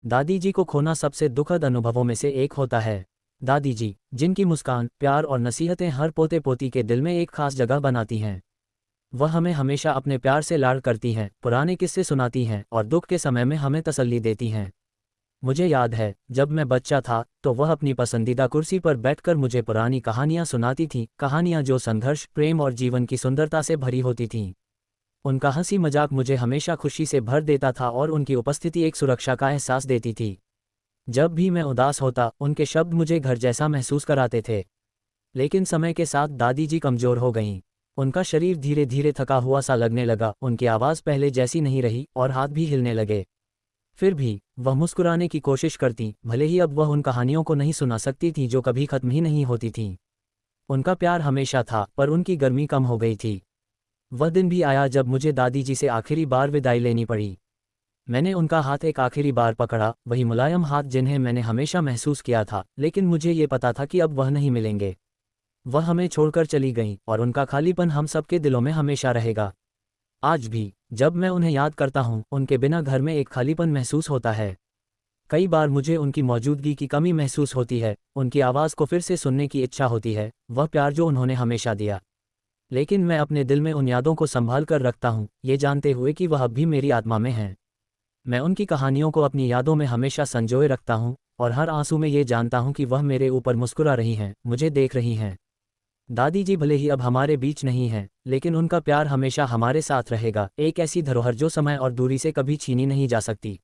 दादी जी को खोना सबसे दुखद अनुभवों में से एक होता है। दादी जी, जिनकी मुस्कान, प्यार और नसीहतें हर पोते पोती के दिल में एक खास जगह बनाती हैं। वह हमें हमेशा अपने प्यार से लाड करती हैं, पुराने किस्से सुनाती हैं और दुख के समय में हमें तसल्ली देती हैं। मुझे याद है, जब मैं बच्चा था तो वह अपनी पसंदीदा कुर्सी पर बैठकर मुझे पुरानी कहानियाँ सुनाती थीं, कहानियाँ जो संघर्ष, प्रेम और जीवन की सुंदरता से भरी होती थीं। उनका हंसी मजाक मुझे हमेशा खुशी से भर देता था और उनकी उपस्थिति एक सुरक्षा का एहसास देती थी। जब भी मैं उदास होता, उनके शब्द मुझे घर जैसा महसूस कराते थे। लेकिन समय के साथ दादी जी कमजोर हो गईं। उनका शरीर धीरे धीरे थका हुआ सा लगने लगा, उनकी आवाज़ पहले जैसी नहीं रही और हाथ भी हिलने लगे। फिर भी वह मुस्कुराने की कोशिश करती, भले ही अब वह उन कहानियों को नहीं सुना सकती थी जो कभी खत्म ही नहीं होती थीं। उनका प्यार हमेशा था, पर उनकी गर्मी कम हो गई थी। वह दिन भी आया जब मुझे दादी जी से आखिरी बार विदाई लेनी पड़ी। मैंने उनका हाथ एक आखिरी बार पकड़ा, वही मुलायम हाथ जिन्हें मैंने हमेशा महसूस किया था, लेकिन मुझे ये पता था कि अब वह नहीं मिलेंगे। वह हमें छोड़कर चली गईं और उनका खालीपन हम सबके दिलों में हमेशा रहेगा। आज भी जब मैं उन्हें याद करता हूँ, उनके बिना घर में एक खालीपन महसूस होता है। कई बार मुझे उनकी मौजूदगी की कमी महसूस होती है, उनकी आवाज़ को फिर से सुनने की इच्छा होती है, वह प्यार जो उन्होंने हमेशा दिया। लेकिन मैं अपने दिल में उन यादों को संभाल कर रखता हूँ, ये जानते हुए कि वह अब भी मेरी आत्मा में हैं। मैं उनकी कहानियों को अपनी यादों में हमेशा संजोए रखता हूँ और हर आंसू में ये जानता हूँ कि वह मेरे ऊपर मुस्कुरा रही हैं, मुझे देख रही हैं। दादी जी भले ही अब हमारे बीच नहीं हैं, लेकिन उनका प्यार हमेशा हमारे साथ रहेगा, एक ऐसी धरोहर जो समय और दूरी से कभी छीनी नहीं जा सकती।